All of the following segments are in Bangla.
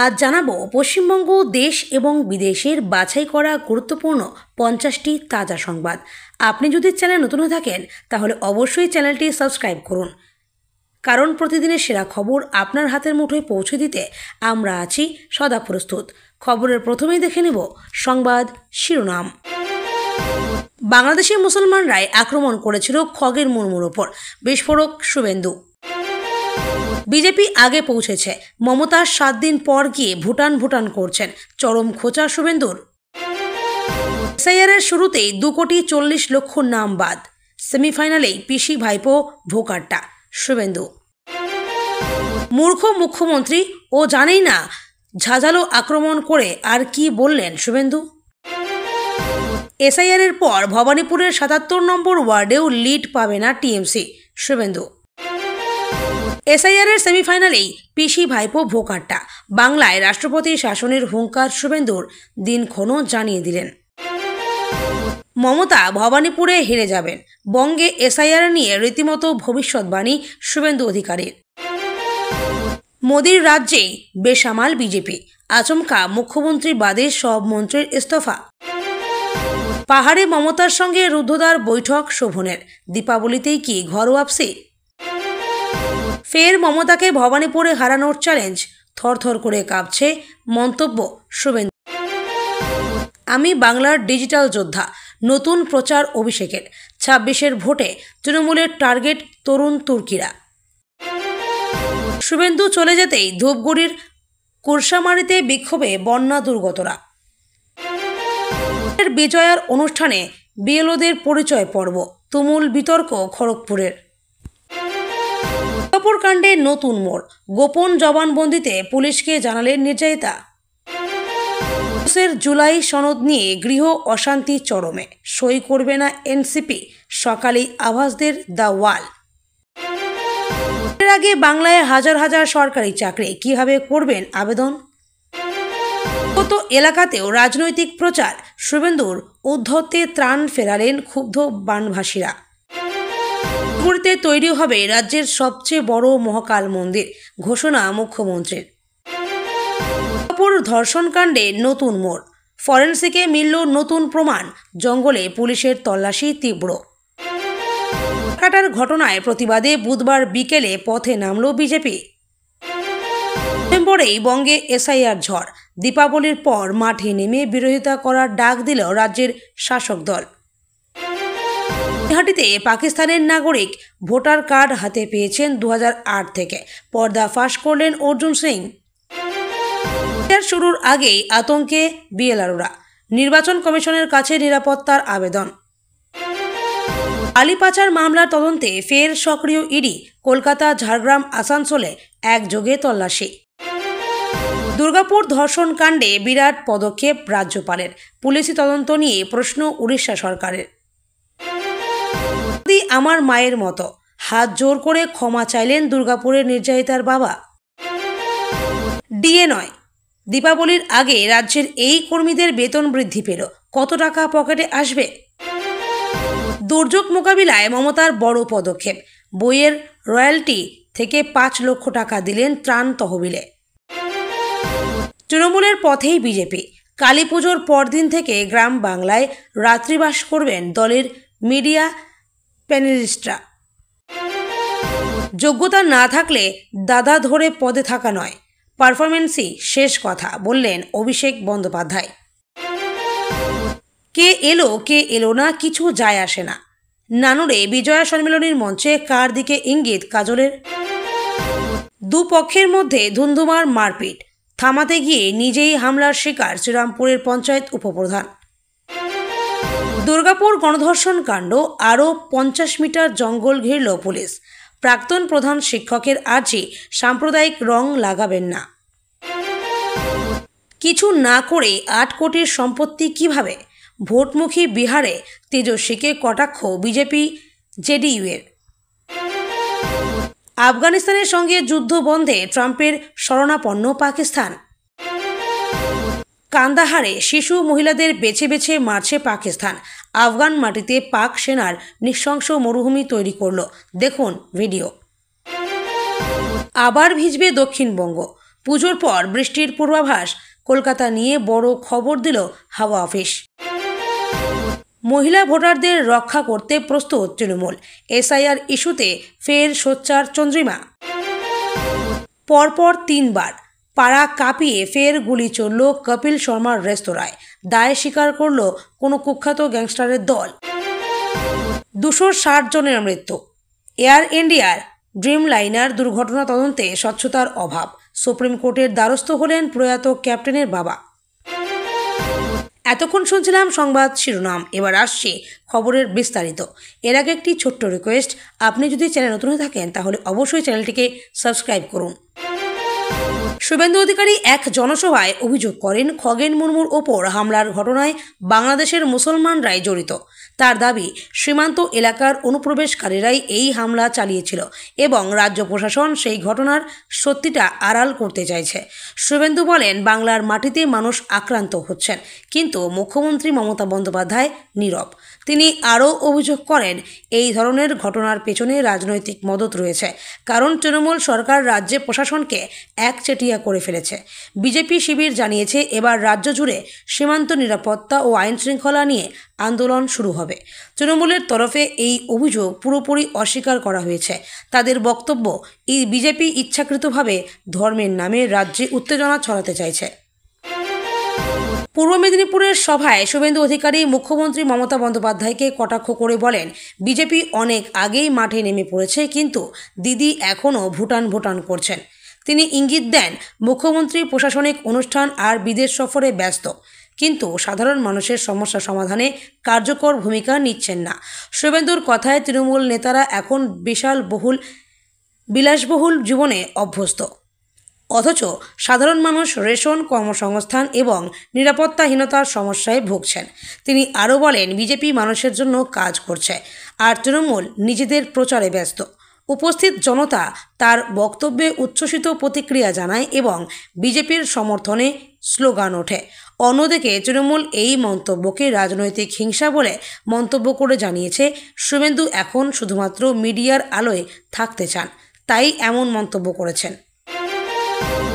আজ জানাবো পশ্চিমবঙ্গ দেশ এবং বিদেশের বাছাই করা গুরুত্বপূর্ণ 50টি তাজা সংবাদ। আপনি যদি চ্যানেল নতুন হয়ে থাকেন তাহলে অবশ্যই চ্যানেলটি সাবস্ক্রাইব করুন, কারণ প্রতিদিনের সেরা খবর আপনার হাতের মুঠোয় পৌঁছে দিতে আমরা আছি সদা প্রস্তুত। খবরের প্রথমেই দেখে নেব সংবাদ শিরোনাম। বাংলাদেশি মুসলমানরাই আক্রমণ করেছিল খগেন মুর্মুর ওপর, বিস্ফোরক শুভেন্দু। বিজেপি আগে পৌঁছেছে, মমতা 7 দিন পর গিয়ে ভুটান করছেন, চরম খোঁচা শুভেন্দুর। এসআইআরের শুরুতেই 2,40,00,000 নাম বাদ, সেমিফাইনালেই পিসি ভাইপো ভোকারটা, শুভেন্দু। মূর্খ মুখ্যমন্ত্রী, ও জানেই না ঝাঁঝালো আক্রমণ করে আর কি বললেন শুভেন্দু। এসআইআরের পর ভবানীপুরের 77 নম্বর ওয়ার্ডেও লিড পাবে না টিএমসি, শুভেন্দু। এসআইআরের সেমিফাইনালেই পিসি ভাইপো ভোকারটা, বাংলায় রাষ্ট্রপতি শাসনের হুঙ্কার শুভেন্দুর, দিনক্ষণও জানিয়ে দিলেন। মমতা ভবানীপুরে হেরে যাবেন, বঙ্গে এসআইআর নিয়ে রীতিমতো ভবিষ্যৎবাণী শুভেন্দু অধিকারীর। মোদির রাজ্যেই বেসামাল বিজেপি, আচমকা মুখ্যমন্ত্রী বাদে সব মন্ত্রীর ইস্তফা। পাহাড়ে মমতার সঙ্গে রুদ্ধদ্বার বৈঠক শোভনের, দীপাবলিতেই কি ঘরোয়াপসি। ফের মমতাকে ভবানীপুরে হারানোর চ্যালেঞ্জ, থরথর করে কাঁপছে মন্তব্য শুভেন্দু। আমি বাংলার ডিজিটাল যোদ্ধা, নতুন প্রচার অভিষেকের। 26-এর ভোটে তৃণমূলের টার্গেট তরুণ তুর্কিরা। শুভেন্দু চলে যেতেই ধূপগুড়ির কুরসামারিতে বিক্ষোভে বন্যা দুর্গতরা। বিজয়ার অনুষ্ঠানে বিএলওদের পরিচয় পর্ব, তুমুল বিতর্ক খড়গপুরের। দুর্গাপুর কাণ্ডে নতুন মোড়, গোপন জবানবন্দিতে পুলিশকে জানালেন নির্যাতিতা। জুলাই সনদ নিয়ে গৃহ অশান্তি চরমে, সই করবে না এনসিপি, সকালেই আভাসদের দ্য ওয়াল। এর আগে বাংলায় হাজার হাজার সরকারি চাকরি, কিভাবে করবেন আবেদন। কত এলাকাতেও রাজনৈতিক প্রচার, শুভেন্দুর উদ্ধত্তে ত্রাণ ফেরালেন ক্ষুব্ধ বানভাসীরা। পুরীতে তৈরি হবে রাজ্যের সবচেয়ে বড় মহাকাল মন্দির, ঘোষণা মুখ্যমন্ত্রীর। দুর্গাপুর ধর্ষণকাণ্ডে নতুন মোড়, ফরেনসিকে মিলল নতুন প্রমাণ, জঙ্গলে পুলিশের তল্লাশি তীব্র। কাটার ঘটনায় প্রতিবাদে বুধবার বিকেলে পথে নামল বিজেপি। নভেম্বরেই বঙ্গে এসআইআর ঝড়, দীপাবলির পর মাঠে নেমে বিরোধিতা করার ডাক দিল রাজ্যের শাসক দল। হাটিতে পাকিস্তানের নাগরিক ভোটার কার্ড হাতে পেয়েছেন 2008 থেকে, পর্দা ফাঁস করলেন অর্জুন সিং। শুরুর আগেই আতঙ্কে বিএলআররা, নির্বাচন কমিশনের কাছে নিরাপত্তার আবেদন। আলিপাচার মামলার তদন্তে ফের সক্রিয় ইডি, কলকাতা, ঝাড়গ্রাম, আসানসোলে একযোগে তল্লাশি। দুর্গাপুর ধর্ষণ কাণ্ডে বিরাট পদক্ষেপ রাজ্যপালের, পুলিশি তদন্ত নিয়ে প্রশ্ন উড়িষ্যা সরকারের। আমার মায়ের মতো, হাত জোর করে ক্ষমা চাইলেন দুর্গাপুরের নির্যাতিতার বাবা। ডিএ নয়, দীপাবলির আগে রাজ্যের এই কর্মীদের বেতন বৃদ্ধি পেল, কত টাকা পকেটে আসবে। দুর্যোগ মোকাবিলায় মমতার বড় পদক্ষেপ, বইয়ের রয়্যালটি থেকে 5 লক্ষ টাকা দিলেন ত্রাণ তহবিলে। তৃণমূলের পথেই বিজেপি, কালী পুজোর পরদিন থেকে গ্রাম বাংলায় রাত্রিবাস করবেন দলের মিডিয়া প্যানেলিস্টরা। যোগ্যতা না থাকলে দাদা ধরে পদে থাকা নয়, পারফরমেন্সই শেষ কথা, বললেন অভিষেক বন্দ্যোপাধ্যায়। কে এলো না কিছু যায় আসে না। নানুরে বিজয়া সম্মেলনীর মঞ্চে কার দিকে ইঙ্গিত কাজলের। দুপক্ষের মধ্যে ধুন্ধুমার মারপিট, থামাতে গিয়ে নিজেই হামলার শিকার শ্রীরামপুরের পঞ্চায়েত উপপ্রধান। দুর্গাপুর গণধর্ষণ কাণ্ড, আরও 50 মিটার জঙ্গল ঘিরল পুলিশ। প্রাক্তন প্রধান শিক্ষকের আর্জি, সাম্প্রদায়িক রং লাগাবেন না। কিছু না করে 8 কোটির সম্পত্তি কিভাবে, ভোটমুখী বিহারে তেজস্বীকে কটাক্ষ বিজেপি জেডিইউ এর। আফগানিস্তানের সঙ্গে যুদ্ধ বন্ধে ট্রাম্পের শরণাপন্ন পাকিস্তান। কান্দাহারে শিশু মহিলাদের বেছে বেছে মারছে পাকিস্তান, আফগান মাটিতে পাক সেনার নৃশংস মরুভূমি তৈরি করল, দেখুন ভিডিও। আবার ভিজবে দক্ষিণবঙ্গ, পুজোর পর বৃষ্টির পূর্বাভাস কলকাতা নিয়ে বড় খবর দিল হাওয়া অফিস। মহিলা ভোটারদের রক্ষা করতে প্রস্তুত তৃণমূল, এসআইআর ইস্যুতে ফের সোচ্চার চন্দ্রিমা। পরপর 3 বার পাড়া কাঁপিয়ে ফের গুলি চলল কপিল শর্মার রেস্তোরাঁয়, দায় স্বীকার করল কোনো কুখ্যাত গ্যাংস্টারের দল। 260 জনের মৃত্যু, এয়ার ইন্ডিয়ার ড্রিমলাইনার দুর্ঘটনা তদন্তে স্বচ্ছতার অভাব, সুপ্রিম কোর্টের দ্বারস্থ হলেন প্রয়াত ক্যাপ্টেনের বাবা। এতক্ষণ শুনছিলাম সংবাদ শিরোনাম, এবার আসছে খবরের বিস্তারিত। এর আগে একটি ছোট্ট রিকোয়েস্ট, আপনি যদি চ্যানেল নতুন হয়ে থাকেন তাহলে অবশ্যই চ্যানেলটিকে সাবস্ক্রাইব করুন। শুভেন্দু অধিকারী এক জনসভায় অভিযোগ করেন খগেন মুর্মুর ওপর হামলার ঘটনায় বাংলাদেশের মুসলমানরাই জড়িত। তার দাবি সীমান্ত এলাকার অনুপ্রবেশকারীরাই এই হামলা চালিয়েছিল এবং রাজ্য প্রশাসন সেই ঘটনার সত্যিটা আড়াল করতে চাইছে। শুভেন্দু বলেন বাংলার মাটিতে মানুষ আক্রান্ত হচ্ছেন, কিন্তু মুখ্যমন্ত্রী মমতা বন্দ্যোপাধ্যায় নীরব। তিনি আরও অভিযোগ করেন এই ধরনের ঘটনার পেছনে রাজনৈতিক মদত রয়েছে, কারণ তৃণমূল সরকার রাজ্যে প্রশাসনকে একচেটিয়া করে ফেলেছে। বিজেপি শিবির জানিয়েছে এবার রাজ্য জুড়ে সীমান্ত নিরাপত্তা ও আইন শৃঙ্খলা নিয়ে আন্দোলন শুরু হবে। তৃণমূলের তরফে এই অভিযোগ পুরোপুরি অস্বীকার করা হয়েছে। তাদের বক্তব্য, এই বিজেপি ইচ্ছাকৃতভাবে ধর্মের নামে রাজ্যে উত্তেজনা ছড়াতে চাইছে। পূর্ব মেদিনীপুরের সভায় শুভেন্দু অধিকারী মুখ্যমন্ত্রী মমতা বন্দ্যোপাধ্যায়কে কটাক্ষ করে বলেন বিজেপি অনেক আগেই মাঠে নেমে পড়েছে, কিন্তু দিদি এখনও ভুটান করছেন। তিনি ইঙ্গিত দেন মুখ্যমন্ত্রী প্রশাসনিক অনুষ্ঠান আর বিদেশ সফরে ব্যস্ত, কিন্তু সাধারণ মানুষের সমস্যা সমাধানে কার্যকর ভূমিকা নিচ্ছেন না। শুভেন্দুর কথায় তৃণমূল নেতারা এখন বিলাসবহুল জীবনে অভ্যস্ত, অথচ সাধারণ মানুষ রেশন, কর্মসংস্থান এবং নিরাপত্তাহীনতার সমস্যায় ভুগছেন। তিনি আরও বলেন বিজেপি মানুষের জন্য কাজ করছে আর তৃণমূল নিজেদের প্রচারে ব্যস্ত। উপস্থিত জনতা তার বক্তব্যে উচ্ছ্বসিত প্রতিক্রিয়া জানায় এবং বিজেপির সমর্থনে স্লোগান ওঠে। অন্যদিকে তৃণমূল এই মন্তব্যকে রাজনৈতিক হিংসা বলে মন্তব্য করে জানিয়েছে শুভেন্দু এখন শুধুমাত্র মিডিয়ার আলোয় থাকতে চান, তাই এমন মন্তব্য করেছেন।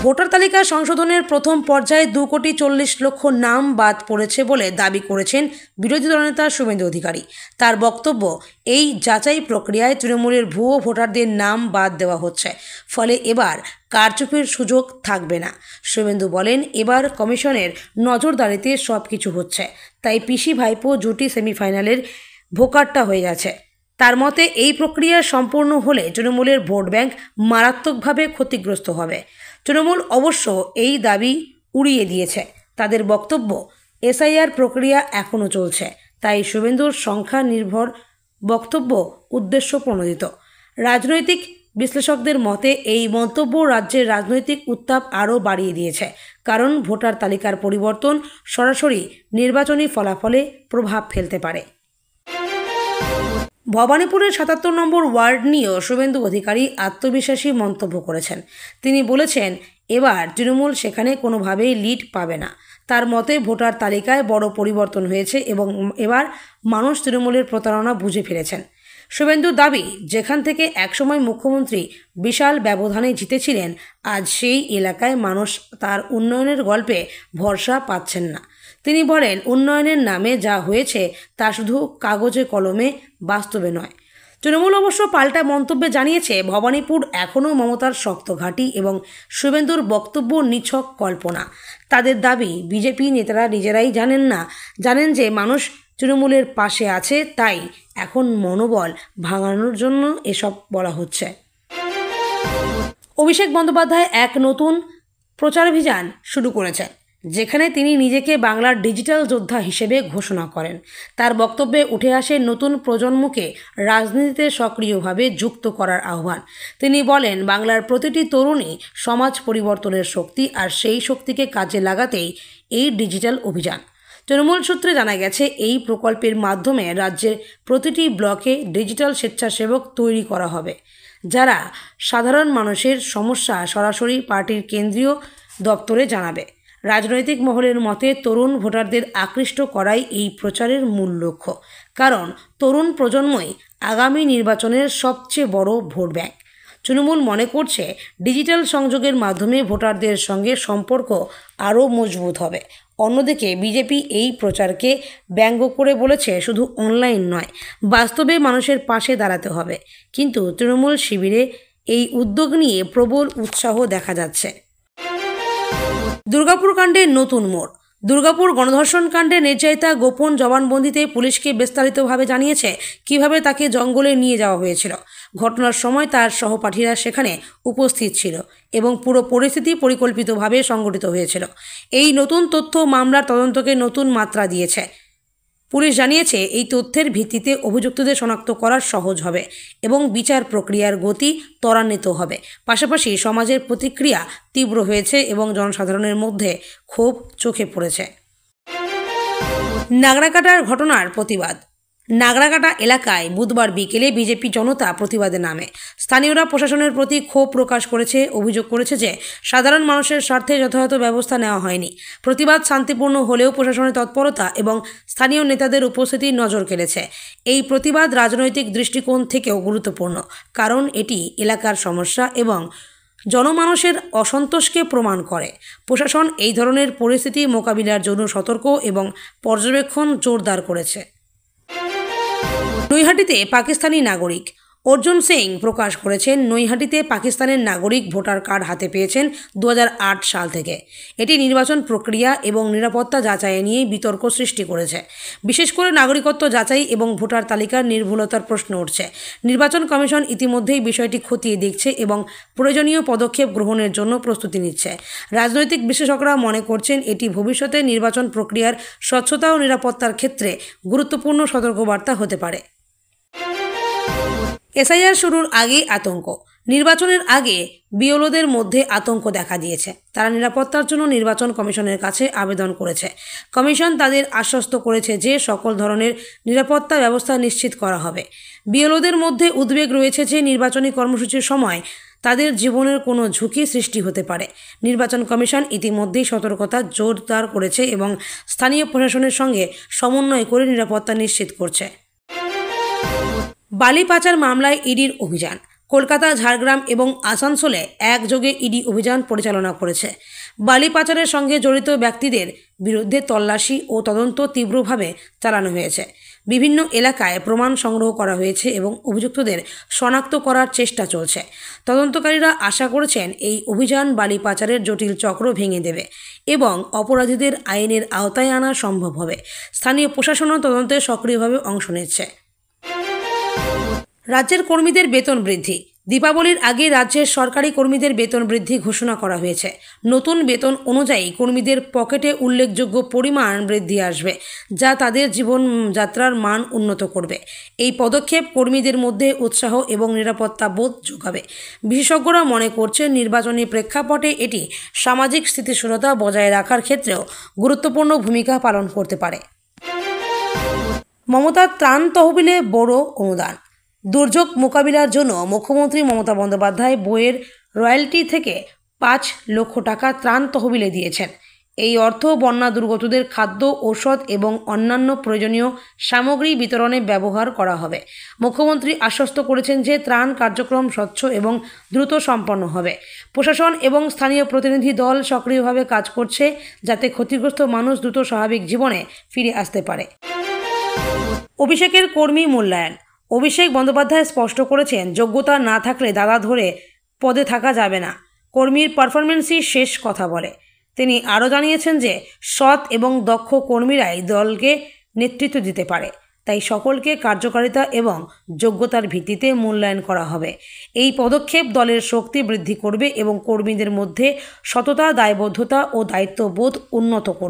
ভোটার তালিকা সংশোধনের প্রথম পর্যায়ে 2,40,00,000 নাম বাদ পড়েছে বলে দাবি করেছেন বিরোধী দলনেতা শুভেন্দু অধিকারী। তার বক্তব্য, এই যাচাই প্রক্রিয়ায় তৃণমূলের ভুয়ো ভোটারদের নাম বাদ দেওয়া হচ্ছে, ফলে এবার কারচুপির সুযোগ থাকবে না। শুভেন্দু বলেন এবার কমিশনের নজরদারিতে সব কিছু হচ্ছে, তাই পিসি ভাইপো জুটি সেমিফাইনালের ভোকারটা হয়ে গেছে। তার মতে এই প্রক্রিয়া সম্পূর্ণ হলে তৃণমূলের ভোট ব্যাংক মারাত্মকভাবে ক্ষতিগ্রস্ত হবে। তৃণমূল অবশ্য এই দাবি উড়িয়ে দিয়েছে। তাদের বক্তব্য, এসআইআর প্রক্রিয়া এখনও চলছে, তাই শুভেন্দুর সংখ্যা নির্ভর বক্তব্য উদ্দেশ্য প্রণোদিত। রাজনৈতিক বিশ্লেষকদের মতে এই মন্তব্য রাজ্যের রাজনৈতিক উত্তাপ আরও বাড়িয়ে দিয়েছে, কারণ ভোটার তালিকার পরিবর্তন সরাসরি নির্বাচনী ফলাফলে প্রভাব ফেলতে পারে। ভবানীপুরের 77 নম্বর ওয়ার্ড নিয়েও শুভেন্দু অধিকারী আত্মবিশ্বাসী মন্তব্য করেছেন। তিনি বলেছেন এবার তৃণমূল সেখানে কোনোভাবেই লিড পাবে না। তার মতে ভোটার তালিকায় বড় পরিবর্তন হয়েছে এবং এবার মানুষ তৃণমূলের প্রতারণা বুঝে ফেলেছেন। শুভেন্দুর দাবি, যেখান থেকে একসময় মুখ্যমন্ত্রী বিশাল ব্যবধানে জিতেছিলেন, আজ সেই এলাকায় মানুষ তার উন্নয়নের গল্পে ভরসা পাচ্ছেন না। তিনি বলেন উন্নয়নের নামে যা হয়েছে তা শুধু কাগজে কলমে, বাস্তবে নয়। তৃণমূল অবশ্য পাল্টা মন্তব্যে জানিয়েছে ভবানীপুর এখনও মমতার শক্ত ঘাঁটি এবং শুভেন্দুর বক্তব্য নিছক কল্পনা। তাদের দাবি বিজেপি নেতারা নিজেরাই জানেন যে মানুষ তৃণমূলের পাশে আছে, তাই এখন মনোবল ভাঙানোর জন্য এসব বলা হচ্ছে। অভিষেক বন্দ্যোপাধ্যায় এক নতুন প্রচারাভিযান শুরু করেছেন, যেখানে তিনি নিজেকে বাংলার ডিজিটাল যোদ্ধা হিসেবে ঘোষণা করেন। তার বক্তব্যে উঠে আসে নতুন প্রজন্মকে রাজনীতিতে সক্রিয়ভাবে যুক্ত করার আহ্বান। তিনি বলেন বাংলার প্রতিটি তরুণী সমাজ পরিবর্তনের শক্তি, আর সেই শক্তিকে কাজে লাগাতেই এই ডিজিটাল অভিযান। তৃণমূল সূত্রে জানা গেছে এই প্রকল্পের মাধ্যমে রাজ্যের প্রতিটি ব্লকে ডিজিটাল স্বেচ্ছাসেবক তৈরি করা হবে, যারা সাধারণ মানুষের সমস্যা সরাসরি পার্টির কেন্দ্রীয় দপ্তরে জানাবে। রাজনৈতিক মহলের মতে তরুণ ভোটারদের আকৃষ্ট করাই এই প্রচারের মূল লক্ষ্য, কারণ তরুণ প্রজন্মই আগামী নির্বাচনের সবচেয়ে বড় ভোট ব্যাংক। তৃণমূল মনে করছে ডিজিটাল সংযোগের মাধ্যমে ভোটারদের সঙ্গে সম্পর্ক আরও মজবুত হবে। অন্যদিকে বিজেপি এই প্রচারকে ব্যঙ্গ করে বলেছে, শুধু অনলাইন নয়, বাস্তবে মানুষের পাশে দাঁড়াতে হবে। কিন্তু তৃণমূল শিবিরে এই উদ্যোগ নিয়ে প্রবল উৎসাহ দেখা যাচ্ছে। দুর্গাপুর কাণ্ডে নতুন মোড়। দুর্গাপুর গণধর্ষণ কাণ্ডে নির্যাতিতা গোপন জবানবন্দিতে পুলিশকে বিস্তারিতভাবে জানিয়েছে কিভাবে তাকে জঙ্গলে নিয়ে যাওয়া হয়েছিল। ঘটনার সময় তার সহপাঠীরা সেখানে উপস্থিত ছিল এবং পুরো পরিস্থিতি পরিকল্পিতভাবে সংঘটিত হয়েছিল। এই নতুন তথ্য মামলার তদন্তকে নতুন মাত্রা দিয়েছে। পুলিশ জানিয়েছে, এই তথ্যের ভিত্তিতে অভিযুক্তদের শনাক্ত করা সহজ হবে এবং বিচার প্রক্রিয়ার গতি ত্বরান্বিত হবে। পাশাপাশি সমাজের প্রতিক্রিয়া তীব্র হয়েছে এবং জনসাধারণের মধ্যে ক্ষোভ চোখে পড়েছে। নাগরাকাটার ঘটনার প্রতিবাদ। নাগরাকাটা এলাকায় বুধবার বিকেলে বিজেপি জনতা প্রতিবাদে নামে। স্থানীয়রা প্রশাসনের প্রতি ক্ষোভ প্রকাশ করেছে, অভিযোগ করেছে যে সাধারণ মানুষের স্বার্থে যথাযথ ব্যবস্থা নেওয়া হয়নি। প্রতিবাদ শান্তিপূর্ণ হলেও প্রশাসনের তৎপরতা এবং স্থানীয় নেতাদের উপস্থিতি নজর কেড়েছে। এই প্রতিবাদ রাজনৈতিক দৃষ্টিকোণ থেকেও গুরুত্বপূর্ণ, কারণ এটি এলাকার সমস্যা এবং জনমানুষের অসন্তোষকে প্রমাণ করে। প্রশাসন এই ধরনের পরিস্থিতি মোকাবিলার জন্য সতর্ক এবং পর্যবেক্ষণ জোরদার করেছে। নৈহাটিতে পাকিস্তানি নাগরিক। অর্জুন সিং প্রকাশ করেছেন, নৈহাটিতে পাকিস্তানের নাগরিক ভোটার কার্ড হাতে পেয়েছেন 2008 সাল থেকে। এটি নির্বাচন প্রক্রিয়া এবং নিরাপত্তা যাচাই নিয়ে বিতর্ক সৃষ্টি করেছে। বিশেষ করে নাগরিকত্ব যাচাই এবং ভোটার তালিকার নির্ভুলতার প্রশ্ন উঠছে। নির্বাচন কমিশন ইতিমধ্যেই বিষয়টি খতিয়ে দেখছে এবং প্রয়োজনীয় পদক্ষেপ গ্রহণের জন্য প্রস্তুতি নিচ্ছে। রাজনৈতিক বিশ্লেষকরা মনে করছেন, এটি ভবিষ্যতে নির্বাচন প্রক্রিয়ার স্বচ্ছতা ও নিরাপত্তার ক্ষেত্রে গুরুত্বপূর্ণ সতর্কবার্তা হতে পারে। এসআইআর শুরুর আগেই আতঙ্ক। নির্বাচনের আগে বিএলওদের মধ্যে আতঙ্ক দেখা দিয়েছে। তারা নিরাপত্তার জন্য নির্বাচন কমিশনের কাছে আবেদন করেছে। কমিশন তাদের আশ্বস্ত করেছে যে সকল ধরনের নিরাপত্তা ব্যবস্থা নিশ্চিত করা হবে। বিএলওদের মধ্যে উদ্বেগ রয়েছে যে নির্বাচনী কর্মসূচির সময় তাদের জীবনের কোনো ঝুঁকি সৃষ্টি হতে পারে। নির্বাচন কমিশন ইতিমধ্যেই সতর্কতা জোরদার করেছে এবং স্থানীয় প্রশাসনের সঙ্গে সমন্বয় করে নিরাপত্তা নিশ্চিত করছে। বালি পাচার মামলায় ইডির অভিযান। কলকাতা, ঝাড়গ্রাম এবং আসানসোলে একযোগে ইডি অভিযান পরিচালনা করেছে। বালি পাচারের সঙ্গে জড়িত ব্যক্তিদের বিরুদ্ধে তল্লাশি ও তদন্ত তীব্রভাবে চালানো হয়েছে। বিভিন্ন এলাকায় প্রমাণ সংগ্রহ করা হয়েছে এবং অভিযুক্তদের শনাক্ত করার চেষ্টা চলছে। তদন্তকারীরা আশা করছেন, এই অভিযান বালি পাচারের জটিল চক্র ভেঙে দেবে এবং অপরাধীদের আইনের আওতায় আনা সম্ভব হবে। স্থানীয় প্রশাসনও তদন্তে সক্রিয়ভাবে অংশ নিচ্ছে। রাজ্যের কর্মীদের বেতন বৃদ্ধি। দীপাবলির আগে রাজ্যের সরকারি কর্মীদের বেতন বৃদ্ধি ঘোষণা করা হয়েছে। নতুন বেতন অনুযায়ী কর্মীদের পকেটে উল্লেখযোগ্য পরিমাণ বৃদ্ধি আসবে, যা তাদের জীবনযাত্রার মান উন্নত করবে। এই পদক্ষেপ কর্মীদের মধ্যে উৎসাহ এবং নিরাপত্তা বোধ যোগাবে। বিশেষজ্ঞরা মনে করছেন, নির্বাচনী প্রেক্ষাপটে এটি সামাজিক স্থিতিশীলতা বজায় রাখার ক্ষেত্রেও গুরুত্বপূর্ণ ভূমিকা পালন করতে পারে। মমতার ত্রাণ তহবিলে বড় অনুদান। দুর্যোগ মোকাবিলার জন্য মুখ্যমন্ত্রী মমতা বন্দ্যোপাধ্যায় বইয়ের রয়্যালটি থেকে 5 লক্ষ টাকা ত্রাণ তহবিলে দিয়েছেন। এই অর্থ বন্যা দুর্গতদের খাদ্য, ঔষধ এবং অন্যান্য প্রয়োজনীয় সামগ্রী বিতরণে ব্যবহার করা হবে। মুখ্যমন্ত্রী আশ্বস্ত করেছেন যে ত্রাণ কার্যক্রম স্বচ্ছ এবং দ্রুত সম্পন্ন হবে। প্রশাসন এবং স্থানীয় প্রতিনিধি দল সক্রিয়ভাবে কাজ করছে যাতে ক্ষতিগ্রস্ত মানুষ দ্রুত স্বাভাবিক জীবনে ফিরে আসতে পারে। অভিষেকের কর্মী মূল্যায়ন। অভিষেক বন্দ্যোপাধ্যায় স্পষ্ট করেছেন, যোগ্যতা না থাকলে দাদা ধরে পদে থাকা যাবে না। কর্মীর পারফরমেন্সই শেষ কথা বলে। তিনি আরও জানিয়েছেন যে সৎ এবং দক্ষ কর্মীরাই দলকে নেতৃত্ব দিতে পারে, তাই সকলকে কার্যকারিতা এবং যোগ্যতার ভিত্তিতে মূল্যায়ন করা হবে। এই পদক্ষেপ দলের শক্তি বৃদ্ধি করবে এবং কর্মীদের মধ্যে সততা, দায়বদ্ধতা ও দায়িত্ববোধ উন্নত করবে।